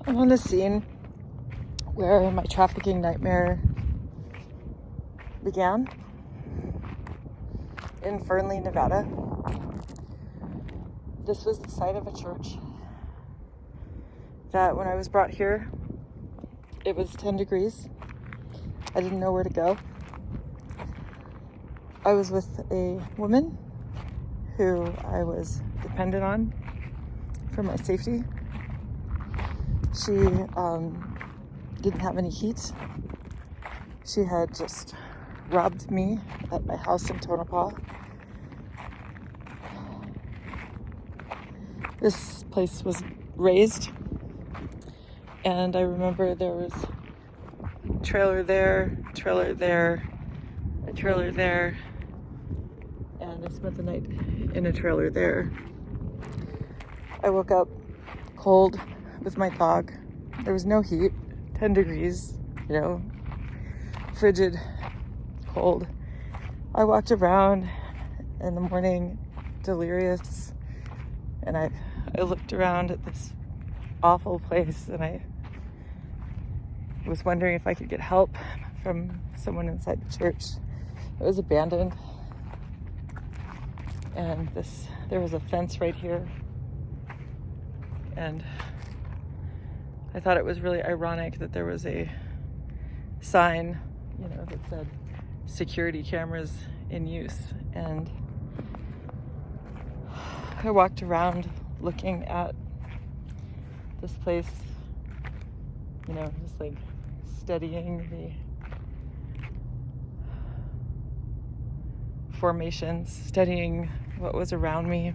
I'm on the scene where my trafficking nightmare began in Fernley, Nevada. This was the site of a church that when I was brought here, it was 10 degrees. I didn't know where to go. I was with a woman who I was dependent on for my safety. She didn't have any heat. She had just robbed me at my house in Tonopah. This place was raised, and I remember there was a trailer there, a trailer there, a trailer there, and I spent the night in a trailer there. I woke up cold with my dog. There was no heat, 10 degrees, frigid, cold. I walked around in the morning delirious, and I looked around at this awful place, and I was wondering if I could get help from someone inside the church. It was abandoned, and there was a fence right here, and I thought it was really ironic that there was a sign, that said security cameras in use. And I walked around looking at this place, just like studying the formations, studying what was around me.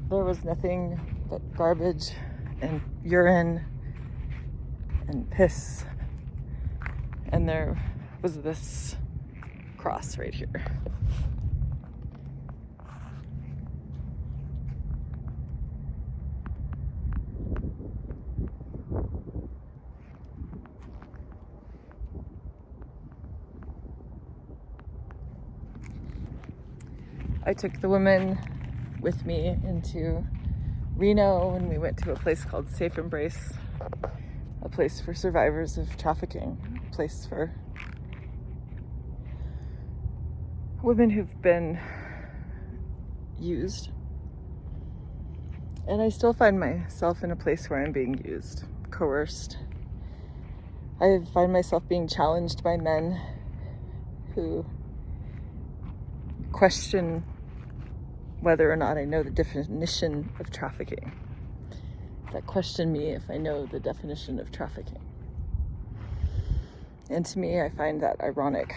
There was nothing but garbage and urine and piss, and there was this cross right here. I took the woman with me into Reno, and we went to a place called Safe Embrace, a place for survivors of trafficking, a place for women who've been used. And I still find myself in a place where I'm being used, coerced. I find myself being challenged by men who question whether or not I know the definition of trafficking, that question me if I know the definition of trafficking. And to me, I find that ironic,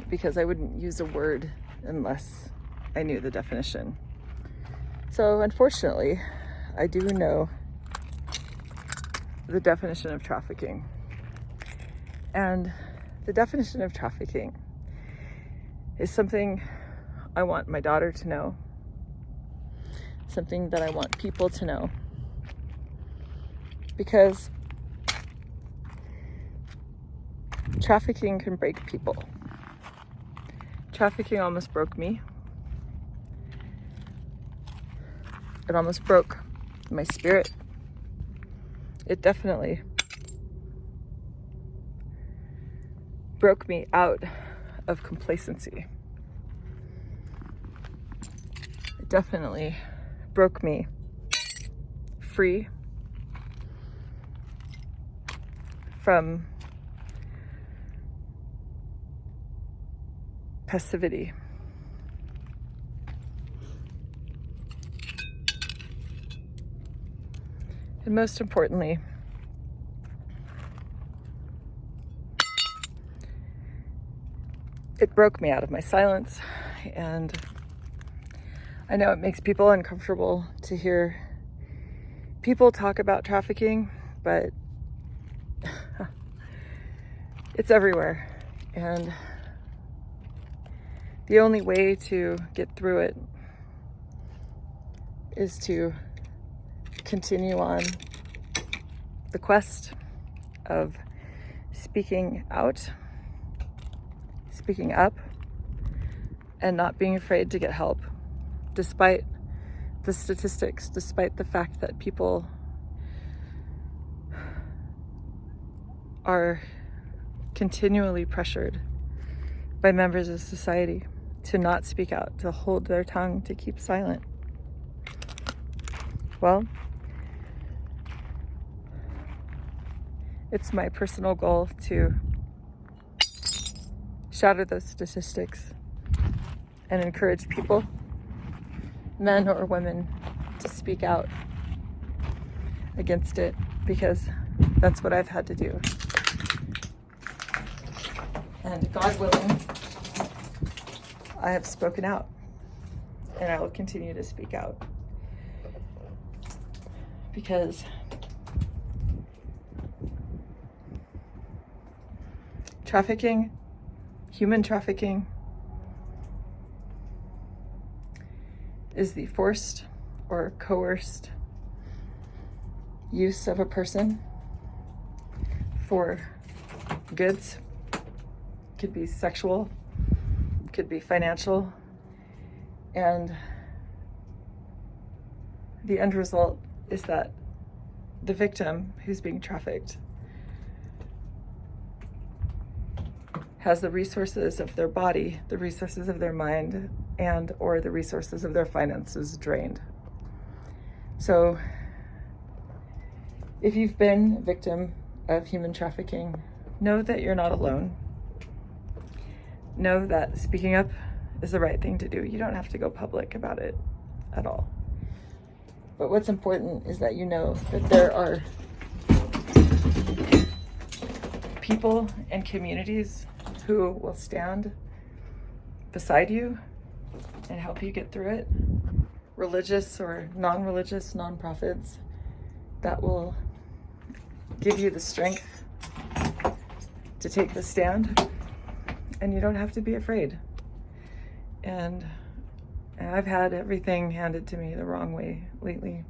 because I wouldn't use a word unless I knew the definition. So unfortunately, I do know the definition of trafficking. And the definition of trafficking is something I want my daughter to know, something that I want people to know, because trafficking can break people. Trafficking almost broke me. It almost broke my spirit. It definitely broke me out of complacency. It definitely broke me free from passivity. And most importantly, it broke me out of my silence. And I know it makes people uncomfortable to hear people talk about trafficking, but it's everywhere. And the only way to get through it is to continue on the quest of speaking out, speaking up, and not being afraid to get help, despite the statistics, despite the fact that people are continually pressured by members of society to not speak out, to hold their tongue, to keep silent. Well, it's my personal goal to shatter those statistics and encourage people, men or women, to speak out against it, because that's what I've had to do. And God willing, I have spoken out, and I will continue to speak out, because trafficking, human trafficking, is the forced or coerced use of a person for goods. Could be sexual, could be financial, and the end result is that the victim who's being trafficked has the resources of their body, the resources of their mind, and or the resources of their finances drained. So if you've been a victim of human trafficking, know that you're not alone. Know that speaking up is the right thing to do. You don't have to go public about it at all. But what's important is that you know that there are people and communities who will stand beside you and help you get through it. Religious or non-religious nonprofits that will give you the strength to take the stand, and you don't have to be afraid. And I've had everything handed to me the wrong way lately,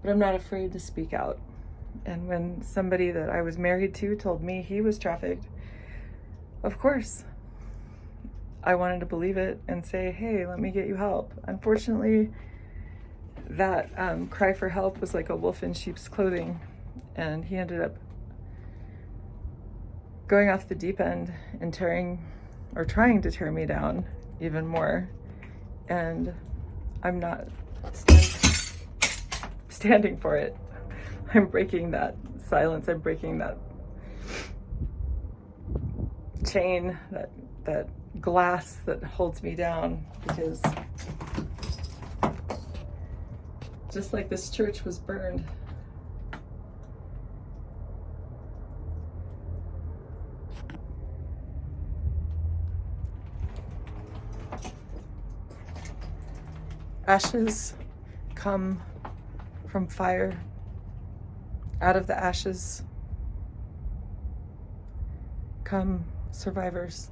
but I'm not afraid to speak out. And when somebody that I was married to told me he was trafficked, of course, I wanted to believe it and say, hey, let me get you help. Unfortunately, that cry for help was like a wolf in sheep's clothing, and he ended up going off the deep end and trying to tear me down even more. And I'm not standing for it. I'm breaking that silence. I'm breaking that chain, that glass that holds me down, because just like this church was burned, ashes come from fire. Out of the ashes come survivors.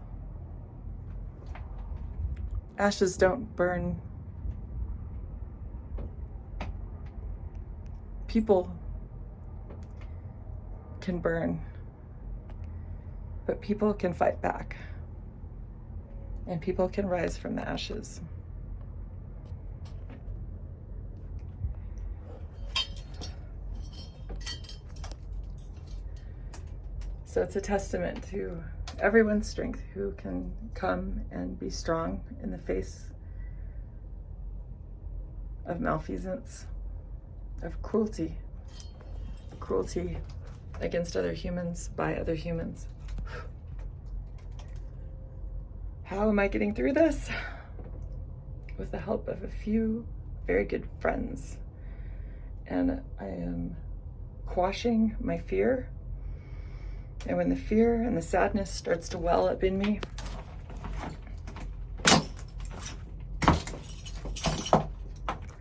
Ashes don't burn. People can burn, but people can fight back, and people can rise from the ashes. So it's a testament to everyone's strength who can come and be strong in the face of malfeasance, of cruelty against other humans, by other humans. How am I getting through this? With the help of a few very good friends. And I am quashing my fear. And when the fear and the sadness starts to well up in me,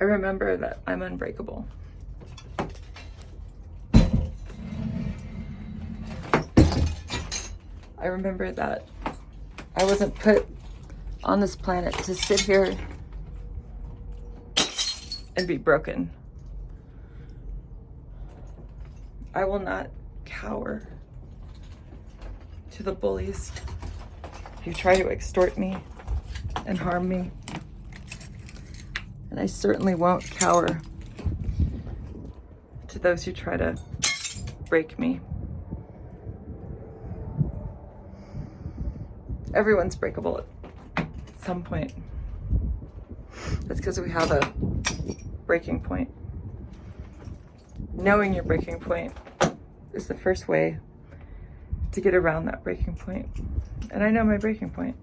I remember that I'm unbreakable. I remember that I wasn't put on this planet to sit here and be broken. I will not cower to the bullies who try to extort me and harm me. And I certainly won't cower to those who try to break me. Everyone's breakable at some point. That's because we have a breaking point. Knowing your breaking point is the first way to get around that breaking point. And I know my breaking point.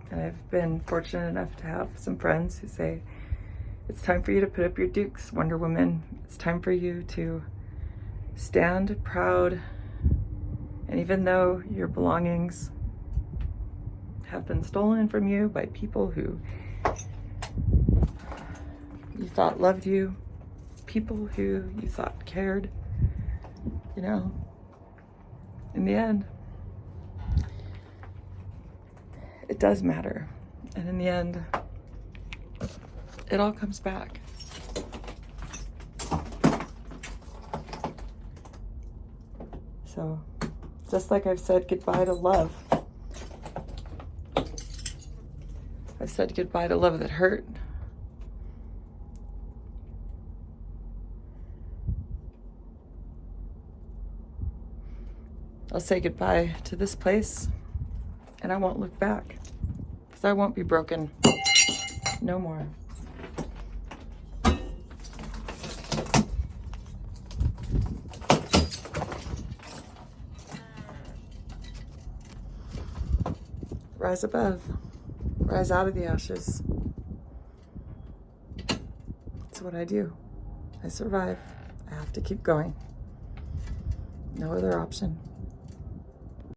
And I've been fortunate enough to have some friends who say, it's time for you to put up your dukes, Wonder Woman. It's time for you to stand proud. And even though your belongings have been stolen from you by people who you thought loved you, people who you thought cared, you know, in the end, it does matter. And in the end, it all comes back. So, just like I've said goodbye to love, I've said goodbye to love that hurt. I'll say goodbye to this place, and I won't look back, because I won't be broken no more. Rise above, rise out of the ashes. That's what I do. I survive. I have to keep going. No other option.